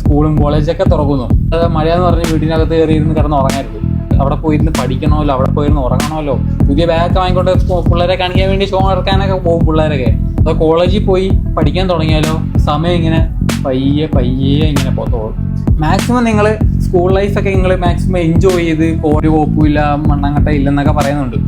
സ്കൂളും കോളേജൊക്കെ തുറക്കുന്നു. മഴ എന്ന് പറഞ്ഞ് വീടിനകത്ത് കയറി ഇരുന്ന് കിടന്ന് ഉറങ്ങരുത്. അവിടെ പോയിരുന്ന് പഠിക്കണമല്ലോ, അവിടെ പോയിരുന്ന് ഉറങ്ങണമല്ലോ. പുതിയ ബാഗൊക്കെ വാങ്ങിക്കൊണ്ട് പിള്ളേരെ കാണിക്കാൻ വേണ്ടി ഷോ ഇറക്കാനൊക്കെ പോകും പിള്ളേരൊക്കെ. അപ്പോൾ കോളേജിൽ പോയി പഠിക്കാൻ തുടങ്ങിയാലോ സമയം ഇങ്ങനെ പയ്യെ പയ്യെ ഇങ്ങനെ പോത്തോളും. മാക്സിമം നിങ്ങൾ സ്കൂൾ ലൈഫൊക്കെ നിങ്ങൾ മാക്സിമം എൻജോയ് ചെയ്ത്, ഒരു കുഴപ്പമില്ല, മണ്ണങ്ങട്ട ഇല്ലെന്നൊക്കെ പറയുന്നുണ്ട്.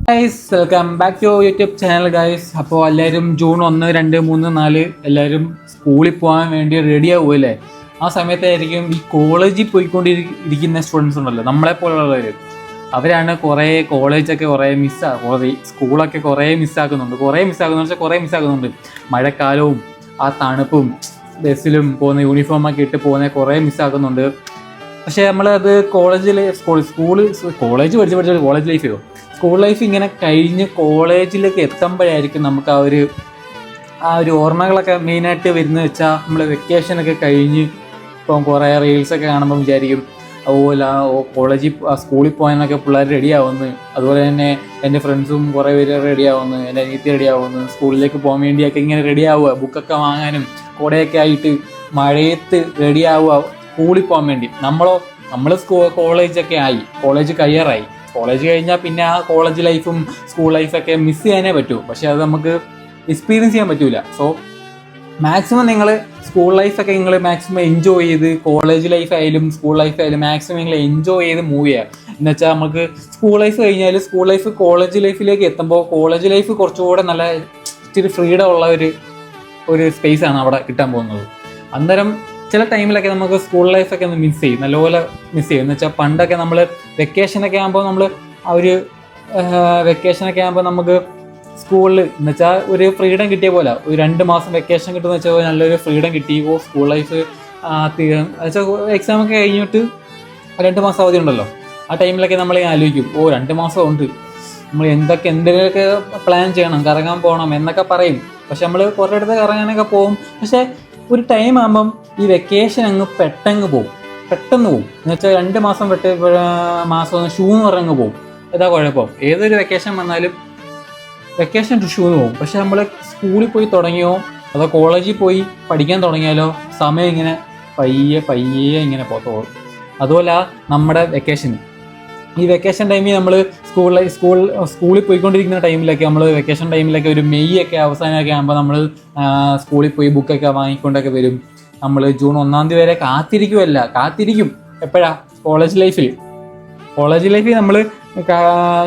Guys, welcome back to YouTube channel guys. അപ്പോൾ എല്ലാവരും ജൂൺ 1, 2, 3, 4 എല്ലാവരും സ്കൂളിൽ പോകാൻ വേണ്ടി റെഡി ആവുമല്ലേ? ആ സമയത്തായിരിക്കും ഈ കോളേജിൽ പോയിക്കൊണ്ടിരിക്കുന്ന സ്റ്റുഡൻസ് ഉണ്ടല്ലോ, നമ്മളെപ്പോലുള്ളവർ. അവരാണ് കുറേ കോളേജൊക്കെ കുറേ സ്കൂളൊക്കെ കുറേ മിസ്സാക്കുന്നുണ്ട്. കുറേ മിസ്സാക്കുന്നുണ്ട്. മഴക്കാലവും ആ തണുപ്പും ബസ്സിലും പോകുന്ന യൂണിഫോമൊക്കെ ഇട്ട് പോകുന്ന കുറേ മിസ്സാക്കുന്നുണ്ട്. പക്ഷേ നമ്മളത് കോളേജ് ലൈഫോ സ്കൂൾ ലൈഫ് ഇങ്ങനെ കഴിഞ്ഞ് കോളേജിലേക്ക് എത്തുമ്പോഴായിരിക്കും നമുക്ക് ആ ഒരു ഓർമ്മകളൊക്കെ മെയിനായിട്ട് വരുന്നത് വെച്ചാൽ നമ്മൾ വെക്കേഷനൊക്കെ കഴിഞ്ഞ് ഇപ്പം കുറേ റീൽസൊക്കെ കാണുമ്പോൾ വിചാരിക്കും അതുപോലെ സ്കൂളിൽ പോകാനൊക്കെ പിള്ളേർ റെഡിയാവുന്നു. അതുപോലെ തന്നെ എൻ്റെ ഫ്രണ്ട്സും കുറേ പേര് റെഡിയാവുന്നു, എൻ്റെ അനിയത്തി റെഡിയാവുന്നു. സ്കൂളിലേക്ക് പോകാൻ വേണ്ടിയൊക്കെ ഇങ്ങനെ റെഡിയാവുക, ബുക്കൊക്കെ വാങ്ങാനും കുടയൊക്കെ ആയിട്ട് മഴയത്ത് റെഡിയാവുക സ്കൂളിൽ പോകാൻ വേണ്ടി. നമ്മൾ കോളേജൊക്കെ ആയി, കോളേജ് കഴിയാറായി. കോളേജ് കഴിഞ്ഞാൽ പിന്നെ ആ കോളേജ് ലൈഫും സ്കൂൾ ലൈഫൊക്കെ മിസ് ചെയ്യാനേ പറ്റൂ. പക്ഷെ അത് നമുക്ക് എക്സ്പീരിയൻസ് ചെയ്യാൻ പറ്റൂല. സോ മാക്സിമം നിങ്ങൾ സ്കൂൾ ലൈഫൊക്കെ നിങ്ങൾ മാക്സിമം എൻജോയ് ചെയ്ത്, കോളേജ് ലൈഫായാലും സ്കൂൾ ലൈഫായാലും മാക്സിമം നിങ്ങൾ എൻജോയ് ചെയ്ത് മൂവ് ചെയ്യുക. എന്ന് വെച്ചാൽ നമുക്ക് സ്കൂൾ ലൈഫ് കഴിഞ്ഞാൽ കോളേജ് ലൈഫിലേക്ക് എത്തുമ്പോൾ കോളേജ് ലൈഫ് കുറച്ചുകൂടെ നല്ല ഇച്ചിരി ഫ്രീഡം ഉള്ള ഒരു സ്പേസാണ് അവിടെ കിട്ടാൻ പോകുന്നത്. അന്നേരം ചില ടൈമിലൊക്കെ നമുക്ക് സ്കൂൾ ലൈഫൊക്കെ ഒന്ന് മിസ് ചെയ്യും, നല്ലപോലെ മിസ് ചെയ്യും. എന്ന് വെച്ചാൽ പണ്ടൊക്കെ നമ്മൾ വെക്കേഷനൊക്കെ ആകുമ്പോൾ നമുക്ക് സ്കൂളിൽ എന്ന് വെച്ചാൽ ഒരു ഫ്രീഡം കിട്ടിയ പോലെ, ഒരു 2 മാസം വെക്കേഷൻ കിട്ടുമെന്ന് വെച്ചാൽ നല്ലൊരു ഫ്രീഡം കിട്ടിയപ്പോൾ സ്കൂൾ ലൈഫ് വെച്ചാൽ എക്സാമൊക്കെ കഴിഞ്ഞിട്ട് 2 മാസം അവധി ഉണ്ടല്ലോ. ആ ടൈമിലൊക്കെ നമ്മൾ ആലോചിക്കും, 2 മാസം ഉണ്ട്, നമ്മൾ എന്തെങ്കിലുമൊക്കെ പ്ലാൻ ചെയ്യണം, കറങ്ങാൻ പോകണം എന്നൊക്കെ പറയും. പക്ഷെ നമ്മൾ കുറേ അടുത്ത് കറങ്ങാനൊക്കെ പോകും. പക്ഷെ ഒരു ടൈം ആകുമ്പം ഈ വെക്കേഷൻ അങ്ങ് പെട്ടെന്ന് പോകും. എന്ന് വെച്ചാൽ 2 മാസം മാസം ഷൂ എന്ന് പറഞ്ഞങ്ങ് പോകും. ഇതാ കുഴപ്പം. ഏതൊരു വെക്കേഷൻ വന്നാലും വെക്കേഷൻ ഷൂ എന്ന് പോകും. പക്ഷെ നമ്മൾ സ്കൂളിൽ പോയി തുടങ്ങിയോ അതോ കോളേജിൽ പോയി പഠിക്കാൻ തുടങ്ങിയാലോ സമയം ഇങ്ങനെ പയ്യെ പയ്യെ ഇങ്ങനെ പോത്തോളും. അതുപോലെ നമ്മുടെ ഈ വെക്കേഷൻ ടൈമിൽ നമ്മൾ സ്കൂളിൽ പോയിക്കൊണ്ടിരിക്കുന്ന ടൈമിലൊക്കെ വെക്കേഷൻ ടൈമിലൊക്കെ ഒരു മെയ് ഒക്കെ അവസാനമൊക്കെ ആകുമ്പോൾ നമ്മൾ സ്കൂളിൽ പോയി ബുക്കൊക്കെ വാങ്ങിക്കൊണ്ടൊക്കെ വരും. നമ്മൾ ജൂൺ 1 വരെ കാത്തിരിക്കും. എപ്പോഴാ? കോളേജ് ലൈഫിൽ നമ്മൾ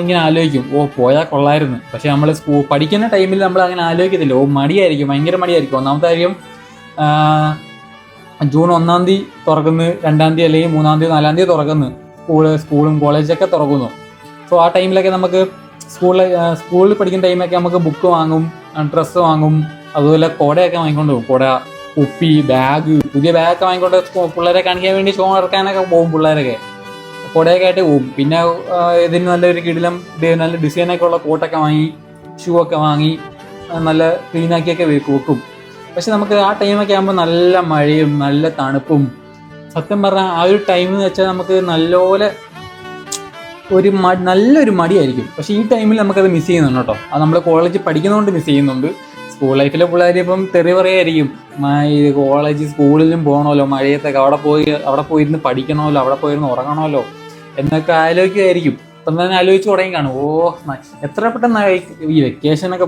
ഇങ്ങനെ ആലോചിക്കും, പോയാൽ കൊള്ളായിരുന്നു. പക്ഷെ നമ്മൾ പഠിക്കുന്ന ടൈമിൽ നമ്മൾ അങ്ങനെ ആലോചിക്കത്തില്ല. മടിയായിരിക്കും, ഭയങ്കര മടിയായിരിക്കും. ഒന്നാമത്തെ കാര്യം, ജൂൺ 1 തുറക്കുന്നു, 2 അല്ലെങ്കിൽ 3 4 തുറക്കുന്നു, സ്കൂളും കോളേജൊക്കെ തുറക്കുന്നു. സോ ആ ടൈമിലൊക്കെ നമുക്ക് സ്കൂളിൽ പഠിക്കുന്ന ടൈമൊക്കെ നമുക്ക് ബുക്ക് വാങ്ങും, ഡ്രസ്സ് വാങ്ങും, അതുപോലെ കുടയൊക്കെ വാങ്ങിക്കൊണ്ട് പോകും. കുട, കുപ്പി, ബാഗ്, പുതിയ ബാഗൊക്കെ വാങ്ങിക്കൊണ്ട് പിള്ളേരെ കാണിക്കാൻ വേണ്ടി ഷോ ഇറക്കാനൊക്കെ പോകും. പിള്ളേരൊക്കെ കുടയൊക്കെ ആയിട്ട് പോകും. പിന്നെ ഇതിന് നല്ലൊരു നല്ല ഡിസൈനൊക്കെ ഉള്ള കോട്ടൊക്കെ വാങ്ങി, ഷൂ ഒക്കെ വാങ്ങി നല്ല ക്ലീനാക്കിയൊക്കെ വെക്കും. പക്ഷെ നമുക്ക് ആ ടൈമൊക്കെ ആകുമ്പോൾ നല്ല മഴയും നല്ല തണുപ്പും. സത്യം പറഞ്ഞാൽ ആ ഒരു ടൈം എന്ന് വെച്ചാൽ നമുക്ക് നല്ലപോലെ നല്ലൊരു മടിയായിരിക്കും. പക്ഷെ ഈ ടൈമിൽ നമുക്കത് മിസ് ചെയ്യുന്നുണ്ട് കേട്ടോ. അത് നമ്മൾ കോളേജിൽ പഠിക്കുന്നതുകൊണ്ട് മിസ് ചെയ്യുന്നുണ്ട്. സ്കൂൾ ലൈഫിലെ പിള്ളേർ ഇപ്പം തെറി പറയായിരിക്കും, സ്കൂളിലും പോകണമല്ലോ, മഴയത്തൊക്കെ അവിടെ പോയിരുന്ന് പഠിക്കണമല്ലോ, അവിടെ പോയിരുന്ന് ഉറങ്ങണമല്ലോ എന്നൊക്കെ ആലോചിക്കുമായിരിക്കും. ഇപ്പം തന്നെ ആലോചിച്ച് തുടങ്ങി കാണും, എത്ര പെട്ടെന്ന് ഈ വെക്കേഷനൊക്കെ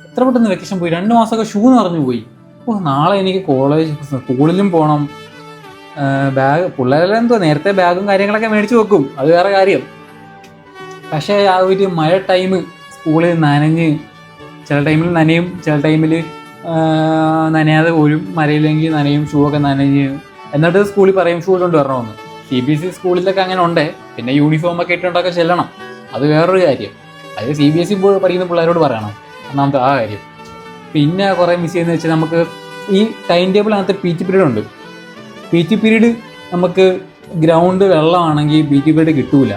എത്ര പെട്ടെന്ന് വെക്കേഷൻ പോയി. 2 മാസമൊക്കെ ഷൂ നിറഞ്ഞു പോയി. നാളെ എനിക്ക് സ്കൂളിലും പോകണം. പിള്ളേരെല്ലാം നേരത്തെ ബാഗും കാര്യങ്ങളൊക്കെ മേടിച്ച് വെക്കും, അത് വേറെ കാര്യം. പക്ഷേ ആ ഒരു മഴ ടൈം സ്കൂളിൽ ചില ടൈമിൽ നനയും, ചില ടൈമിൽ നനയാതെ പോലും, മഴയില്ലെങ്കിൽ നനയും, ഷൂ ഒക്കെ നനഞ്ഞ്. എന്നിട്ട് സ്കൂളിൽ പറയും ഷൂ ഇട്ടുകൊണ്ട് വരണമെന്ന്. CBSE സ്കൂളിലൊക്കെ അങ്ങനെ ഉണ്ട്. പിന്നെ യൂണിഫോമൊക്കെ ഇട്ടുകൊണ്ടൊക്കെ ചെല്ലണം, അത് വേറൊരു കാര്യം. അത് CBSE പഠിക്കുന്ന പിള്ളേരോട് പറയണം, ഒന്നാമത്തെ ആ കാര്യം. പിന്നെ കുറേ മിസ് ചെയ്യുന്നത് വെച്ചാൽ നമുക്ക് ഈ ടൈം ടേബിളിനകത്ത് PT പീരീഡ് ഉണ്ട്. PT പീരീഡ് നമുക്ക് ഗ്രൗണ്ട് വെള്ളമാണെങ്കിൽ PT പീരീഡ് കിട്ടൂല,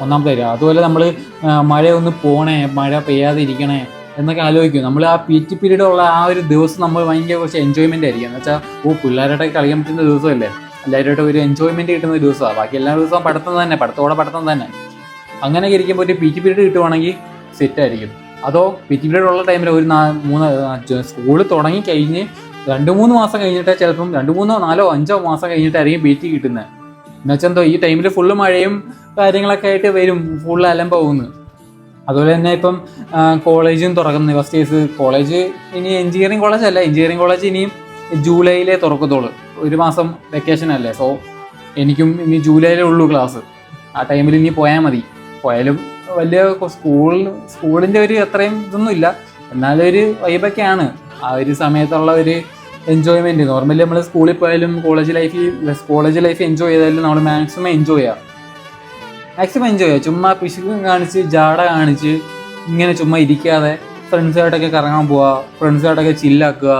ഒന്നാമത്തെ കാര്യം. അതുപോലെ നമ്മൾ മഴ പെയ്യാതെ ഇരിക്കണേ എന്നൊക്കെ ആലോചിക്കും. നമ്മൾ ആ PT പീരീഡ് ഉള്ള ആ ഒരു ദിവസം നമ്മൾ ഭയങ്കര കുറച്ച് എൻജോയ്മെൻ്റ് ആയിരിക്കും. എന്ന് വെച്ചാൽ പിള്ളേരായിട്ട് കളിക്കാൻ പറ്റുന്ന ദിവസമല്ലേ, എല്ലാവരുമായിട്ട് ഒരു എൻജോയ്മെൻറ്റ് കിട്ടുന്ന ദിവസമാണ്. ബാക്കി എല്ലാ ദിവസവും പഠിത്തം തന്നെ. അങ്ങനെയൊക്കെ ഇരിക്കുമ്പോൾ ഒരു PT പീരീഡ് കിട്ടുവാണെങ്കിൽ സെറ്റായിരിക്കും. അതോ പി ടി പീരീഡ് ഉള്ള ടൈമിൽ ഒരു സ്കൂൾ തുടങ്ങി കഴിഞ്ഞ് 2-3 മാസം കഴിഞ്ഞിട്ട്, ചിലപ്പം 2-3-4-5 മാസം കഴിഞ്ഞിട്ടായിരിക്കും പി ടി കിട്ടുന്നത്. എന്നുവെച്ചാൽ എന്തോ ഈ ടൈമിൽ ഫുള്ള് മഴയും കാര്യങ്ങളൊക്കെ ആയിട്ട് വരും, ഫുള്ള് അലമ്പാവുന്നു. അതുപോലെ തന്നെ ഇപ്പം കോളേജും തുറക്കുന്നത് ഫസ്റ്റ് ഇയേഴ്സ്. കോളേജ് ഇനി എഞ്ചിനീയറിംഗ് കോളേജ് അല്ല, എഞ്ചിനീയറിംഗ് കോളേജ് ഇനിയും ജൂലൈയിലേ തുറക്കത്തുള്ളൂ. 1 മാസം വെക്കേഷൻ അല്ലേ. സോ എനിക്കും ഇനി ജൂലൈയിലേ ഉള്ളൂ ക്ലാസ്. ആ ടൈമിൽ ഇനി പോയാൽ മതി. പോയാലും വലിയ സ്കൂളിൻ്റെ ഒരു അത്രയും ഇതൊന്നും ഇല്ല, എന്നാലും ഒരു വൈബൊക്കെയാണ് ആ ഒരു സമയത്തുള്ള ഒരു എൻജോയ്മെൻറ്റ്. നോർമലി നമ്മൾ സ്കൂളിൽ പോയാലും കോളേജ് ലൈഫ് എൻജോയ് ചെയ്താലും നമ്മൾ മാക്സിമം എൻജോയ് ചെയ്യുക. ചുമ്മാ പിശുക്കും കാണിച്ച് ജാട കാണിച്ച് ഇങ്ങനെ ചുമ്മാ ഇരിക്കാതെ ഫ്രണ്ട്സായിട്ടൊക്കെ കറങ്ങാൻ പോവുക, ഫ്രണ്ട്സായിട്ടൊക്കെ ചില്ലാക്കുക,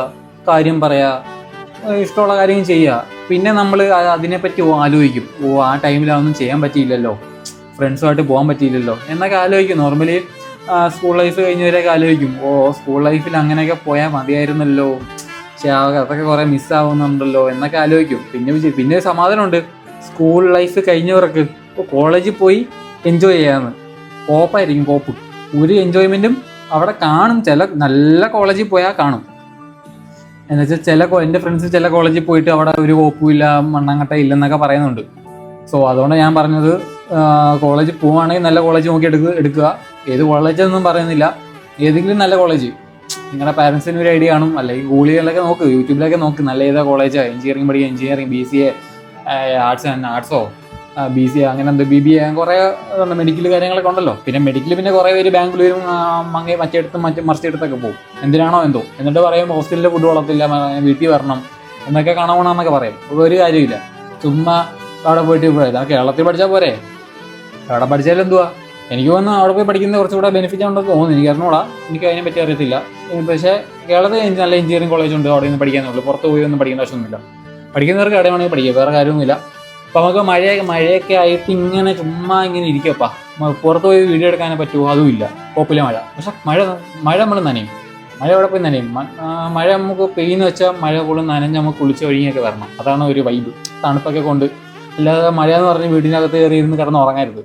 കാര്യം പറയുക, ഇഷ്ടമുള്ള കാര്യങ്ങൾ ചെയ്യുക. പിന്നെ നമ്മൾ അതിനെപ്പറ്റി ആലോചിക്കും, ആ ടൈമിൽ അതൊന്നും ചെയ്യാൻ പറ്റിയില്ലല്ലോ, ഫ്രണ്ട്സുമായിട്ട് പോകാൻ പറ്റിയില്ലല്ലോ എന്നൊക്കെ ആലോചിക്കും. നോർമലി സ്കൂൾ ലൈഫ് കഴിഞ്ഞവരൊക്കെ ആലോചിക്കും, സ്കൂൾ ലൈഫിൽ അങ്ങനെയൊക്കെ പോയാൽ മതിയായിരുന്നല്ലോ, പക്ഷേ അതൊക്കെ കുറേ മിസ്സാവുന്നുണ്ടല്ലോ എന്നൊക്കെ ആലോചിക്കും. പിന്നെ സമാധാനമുണ്ട് സ്കൂൾ ലൈഫ് കഴിഞ്ഞവർക്ക്. കോളേജിൽ പോയി എൻജോയ് ചെയ്യാമെന്ന് കോപ്പായിരിക്കും, കോപ്പ്. ഒരു എൻജോയ്മെൻറ്റും അവിടെ കാണും. നല്ല കോളേജിൽ പോയാൽ കാണും. എന്നുവെച്ചാൽ എൻ്റെ ഫ്രണ്ട്സ് ചില കോളേജിൽ പോയിട്ട് അവിടെ ഒരു കോപ്പുമില്ല, മണ്ണാങ്കട്ട ഇല്ലെന്നൊക്കെ പറയുന്നുണ്ട്. സോ അതുകൊണ്ട് ഞാൻ പറഞ്ഞത്, കോളേജിൽ പോവുകയാണെങ്കിൽ നല്ല കോളേജ് നോക്കി എടുക്കുക. ഏത് കോളേജൊന്നും പറയുന്നില്ല, ഏതെങ്കിലും നല്ല കോളേജ്. നിങ്ങളുടെ പാരൻസിന് ഒരു ഐഡിയ കാണും, അല്ലെങ്കിൽ ഗൂഗിളിലൊക്കെ നോക്ക്, യൂട്യൂബിലൊക്കെ നോക്ക്, നല്ല ഏതാ കോളേജാണ്. എഞ്ചിനീയറിംഗ് പഠിക്കുക, എഞ്ചിനീയറിംഗ്, BCA, ആർട്സോ BCA, അങ്ങനെ എന്ത് BBA, കുറേ മെഡിക്കൽ കാര്യങ്ങളൊക്കെ ഉണ്ടല്ലോ. പിന്നെ മെഡിക്കൽ പിന്നെ കുറേ പേര് ബാംഗ്ലൂരും മറിച്ചെടുത്തൊക്കെ പോകും. എന്തിനാണോ എന്തോ. എന്നിട്ട് പറയും ഹോസ്റ്റലിൽ ഫുഡ് വളർത്തില്ല, വീട്ടിൽ വരണം എന്നൊക്കെ കാണണമെന്നൊക്കെ പറയും. ഒരു കാര്യമില്ല, ചുമ്മാ അവിടെ പോയിട്ട് കേരളത്തിൽ പഠിച്ചാൽ പോരെ. അവിടെ പഠിച്ചാലും എന്തുവാ, എനിക്ക് തോന്നുന്നു അവിടെ പോയി പഠിക്കുന്നത് കുറച്ചുകൂടെ ബെനിഫിറ്റ് ഉണ്ടെന്ന് തോന്നുന്നു. എനിക്ക് അറിഞ്ഞൂടാ, എനിക്ക് അതിനെ പറ്റി അറിയത്തില്ല. പക്ഷേ കേരളത്തിൽ നല്ല എഞ്ചിനീയറിംഗ് കോളേജ് ഉണ്ട്, അവിടെ നിന്ന് പഠിക്കാനുള്ളൂ. പുറത്ത് പോയി ഒന്നും പഠിക്കേണ്ട ആവശ്യമൊന്നുമില്ല. പഠിക്കുന്നവർക്ക് അവിടെ വേണമെങ്കിൽ പഠിക്കുക, വേറെ കാര്യമൊന്നുമില്ല. അപ്പോൾ നമുക്ക് മഴയൊക്കെ ആയിട്ട് ഇങ്ങനെ ചുമ്മാ ഇങ്ങനെ ഇരിക്കപ്പാ. പുറത്ത് പോയി വീഡിയോ എടുക്കാനേ പറ്റുമോ, അതുമില്ല. കുഴപ്പമില്ല മഴ. പക്ഷെ മഴ നമ്മൾ നനയും. മഴ എവിടെ പോയി നനയും. മഴ നമുക്ക് പെയ്യുന്ന വെച്ചാൽ മഴ കൂടുതൽ നനഞ്ഞ് നമുക്ക് കുളിച്ച് ഒഴുകിയൊക്കെ വരണം. അതാണ് ഒരു വൈബ്, തണുപ്പൊക്കെ കൊണ്ട്. അല്ലാതെ മഴ എന്ന് പറഞ്ഞ് വീടിനകത്ത് കയറി ഇരുന്ന് കിടന്ന് ഉറങ്ങരുത്.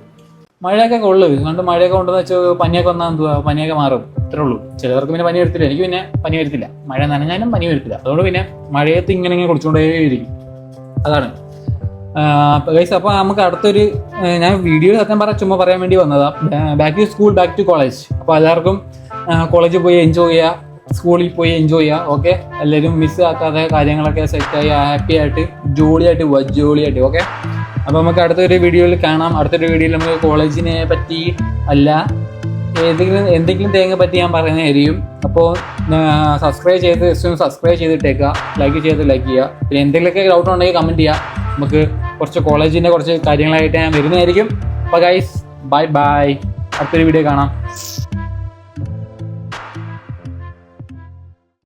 മഴയൊക്കെ കൊള്ളു. അതുകൊണ്ട് മഴയൊക്കെ കൊണ്ടെന്ന് വെച്ചാൽ പനിയൊക്കെ വന്നാൽ എന്തുവാ, പനിയൊക്കെ മാറും, അത്രേ ഉള്ളൂ. ചിലവർക്ക് പിന്നെ പനി വരത്തില്ല, എനിക്ക് പിന്നെ പനി വരത്തില്ല. മഴ നനഞ്ഞാലും പനി വരത്തില്ല. അതുകൊണ്ട് പിന്നെ മഴയത്ത് ഇങ്ങനെ കുളിച്ചുകൊണ്ടേയിരിക്കും. അതാണ് ഗൈസ്. അപ്പോൾ നമുക്ക് അടുത്തൊരു, ഞാൻ വീഡിയോ സത്യം ചുമ്മാ പറയാൻ വേണ്ടി വന്നതാ, back to school, back to college. അപ്പോൾ എല്ലാവർക്കും കോളേജിൽ പോയി എൻജോയ് ചെയ്യുക, സ്കൂളിൽ പോയി എൻജോയ് ചെയ്യുക. ഓക്കെ, എല്ലാവരും മിസ് ആക്കാതെ കാര്യങ്ങളൊക്കെ സെറ്റായി ഹാപ്പി ആയിട്ട് ജോളിയായിട്ട് ഓക്കെ. അപ്പോൾ നമുക്ക് അടുത്തൊരു വീഡിയോയിൽ കാണാം. അടുത്തൊരു വീഡിയോയിൽ നമുക്ക് കോളേജിനെ പറ്റി അല്ല, എന്തെങ്കിലും തേങ്ങ പറ്റി ഞാൻ പറയുന്നതായിരിക്കും. അപ്പോൾ സബ്സ്ക്രൈബ് ചെയ്തിട്ടേക്കുക, ലൈക്ക് ചെയ്യുക. പിന്നെ എന്തെങ്കിലുമൊക്കെ ഡൗട്ട് ഉണ്ടെങ്കിൽ കമൻറ്റ് ചെയ്യുക. നമുക്ക് കുറച്ച് കോളേജിൻ്റെ കുറച്ച് കാര്യങ്ങളായിട്ട് ഞാൻ വരുന്നതായിരിക്കും. അപ്പോൾ ഗൈസ്, ബൈ. അടുത്തൊരു വീഡിയോ കാണാം.